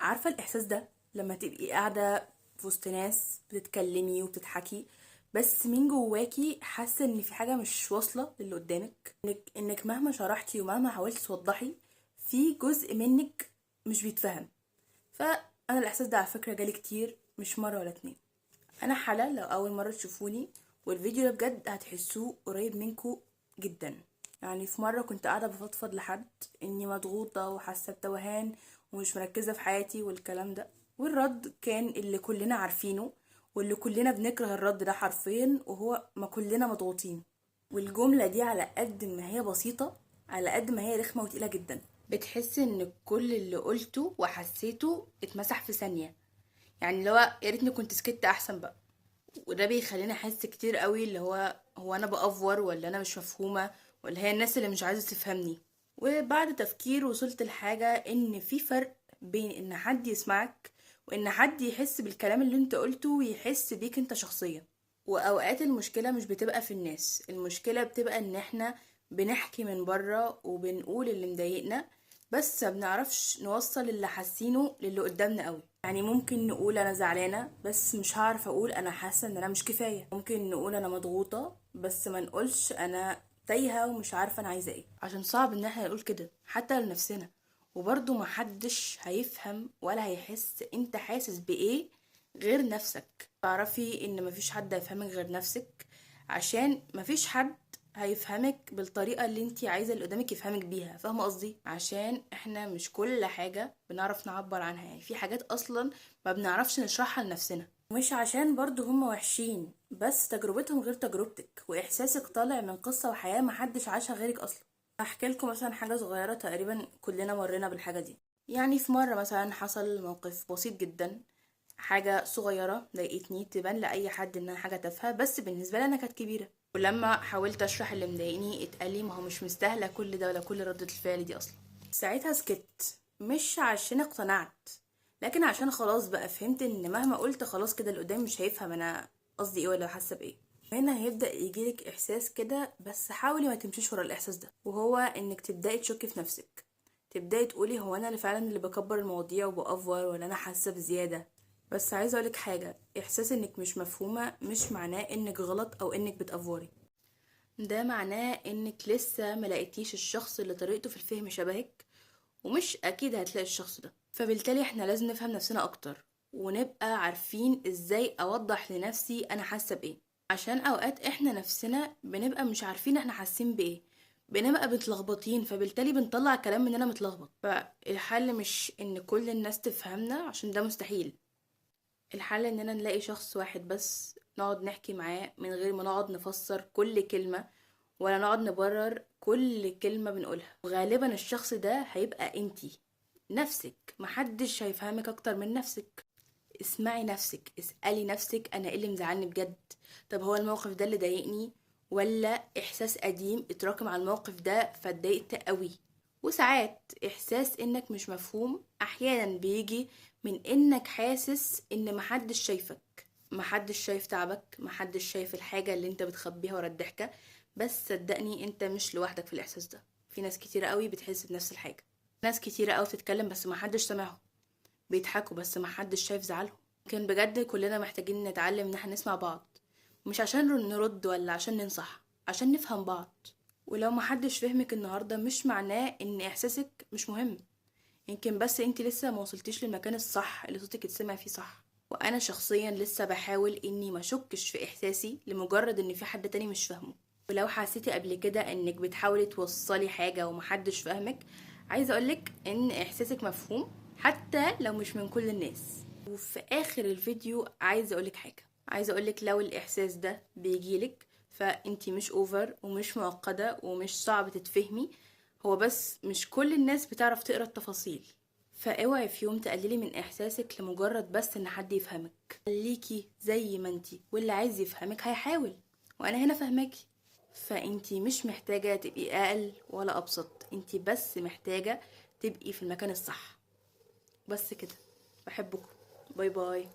عارفة الإحساس ده لما تبقي قاعدة في وسط ناس بتتكلمي وبتضحكي، بس من جواكي حاسة ان في حاجة مش واصلة للي قدامك، انك مهما شرحتي ومهما حاولتي توضحي في جزء منك مش بيتفهم. فأنا الإحساس ده على فكرة جالي كتير، مش مرة ولا اتنين. أنا حالة لو أول مرة تشوفوني والفيديو ده بجد هتحسوه قريب منكو جدا. يعني في مرة كنت قاعدة بفضفض لحد اني مضغوطة وحاسة بتوهان ومش مركزة في حياتي والكلام ده، والرد كان اللي كلنا عارفينه واللي كلنا بنكره الرد ده حرفيا، وهو ما كلنا مضغوطين. والجملة دي على قد ما هي بسيطة على قد ما هي رخمة وتقيلة جدا. بتحس ان كل اللي قلته وحسيته اتمسح في ثانية. يعني اللي هو يا ريتني كنت سكت احسن بقى. وده بيخليني احس كتير قوي اللي هو انا بأفور ولا انا مش مفهومة ولا هي الناس اللي مش عايزة تفهمني. وبعد تفكير وصلت لحاجة ان في فرق بين ان حد يسمعك وان حد يحس بالكلام اللي انت قلته ويحس بيك انت شخصيا. واوقات المشكلة مش بتبقى في الناس، المشكلة بتبقى ان احنا بنحكي من بره وبنقول اللي مضايقنا، بس ما بنعرفش نوصل اللي حاسينه للي قدامنا قوي. يعني ممكن نقول انا زعلانه بس مش هعرف اقول انا حاسه ان انا مش كفايه. ممكن نقول انا مضغوطه بس ما نقولش انا تايهه ومش عارفه انا عايزه ايه، عشان صعب ان احنا نقول كده حتى لنفسنا. وبرضه محدش هيفهم ولا هيحس انت حاسس بايه غير نفسك. تعرفي ان مفيش حد هيفهمك غير نفسك، عشان مفيش حد هيفهمك بالطريقة اللي انتي عايزة اللي قدامك يفهمك بيها. فاهمة قصدي؟ عشان احنا مش كل حاجة بنعرف نعبر عنها، يعني في حاجات اصلا ما بنعرفش نشرحها لنفسنا. مش عشان برضو هم وحشين، بس تجربتهم غير تجربتك واحساسك طالع من قصة وحياة محدش عاشها غيرك اصلا. احكي لكم مثلا حاجة صغيرة، تقريبا كلنا مرينا بالحاجة دي. يعني في مرة مثلا حصل موقف بسيط جدا، حاجة صغيرة ضايقتني تبان لأي حد إنها حاجة تافهة، بس بالنسبة لي أنا كانت كبيرة. ولما حاولت أشرح اللي مضايقني اتقالي ما هو مش مستاهلة كل ده ولا كل ردة الفعل دي أصلا. ساعتها سكت، مش عشان اقتنعت، لكن عشان خلاص بقى فهمت إن مهما قلت خلاص كده اللي قدامي مش هيفهم أنا قصدي إيه ولا حاسة بإيه. هنا هيبدأ يجيلك إحساس كده، بس حاولي ما تمشيش ورا الإحساس ده، وهو إنك تبدأي تشكي في نفسك. تبدأي تقولي هو أنا اللي فعلا اللي بكبر المواضيع وبأفور ولا أنا حاسة بزيادة. بس عايزه اقولك حاجه، احساس انك مش مفهومه مش معناه انك غلط او انك بتأفوري. ده معناه انك لسه ملاقيتيش الشخص اللي طريقته في الفهم شبهك، ومش اكيد هتلاقي الشخص ده. فبالتالي احنا لازم نفهم نفسنا اكتر، ونبقى عارفين ازاي اوضح لنفسي انا حاسه بايه. عشان اوقات احنا نفسنا بنبقى مش عارفين احنا حاسين بايه، بنبقى متلخبطين، فبالتالي بنطلع كلام مننا متلخبط. فالحل مش ان كل الناس تفهمنا، عشان ده مستحيل. الحل اننا نلاقي شخص واحد بس نقعد نحكي معاه من غير ما نقعد نفسر كل كلمة ولا نقعد نبرر كل كلمة بنقولها. وغالبا الشخص ده هيبقى انتي نفسك، محدش هيفهمك اكتر من نفسك. اسمعي نفسك، اسألي نفسك انا ايه اللي مزعلني بجد. طب هو الموقف ده اللي ضايقني ولا احساس قديم اتراكم على الموقف ده فاتضايقت قوي؟ وساعات احساس انك مش مفهوم احيانا بيجي من انك حاسس ان محدش شايفك، محدش شايف تعبك، محدش شايف الحاجة اللي انت بتخبيها ورا الضحكة. بس صدقني انت مش لوحدك في الاحساس ده، في ناس كتيرة قوي بتحس بنفس الحاجة. ناس كتيرة قوي بتتكلم بس محدش سامعهم، بيضحكوا بس محدش شايف زعلهم. كان بجد كلنا محتاجين نتعلم ان احنا نسمع بعض، مش عشان نرد ولا عشان ننصح، عشان نفهم بعض. ولو محدش فهمك النهاردة مش معناه ان احساسك مش مهم، يمكن بس انت لسه ما وصلتيش للمكان الصح اللي صوتك يتسمع فيه صح. وانا شخصيا لسه بحاول اني ما اشكش في احساسي لمجرد ان في حد تاني مش فاهمه. ولو حسيتي قبل كده انك بتحاولي توصلي حاجة ومحدش فاهمك، عايزة اقولك ان احساسك مفهوم حتى لو مش من كل الناس. وفي اخر الفيديو عايزة اقولك حاجة، عايزة اقولك لو الاحساس ده بيجيلك فانتي مش اوفر ومش معقدة ومش صعب تتفهمي، هو بس مش كل الناس بتعرف تقرا التفاصيل. فاوعي في يوم تقللي من احساسك لمجرد بس ان حد يفهمك. خليكي زي ما انتي، واللي عايز يفهمك هيحاول، وانا هنا فهماكي. فانتي مش محتاجة تبقي اقل ولا ابسط، انتي بس محتاجة تبقي في المكان الصح. بس كده، بحبكم. باي باي.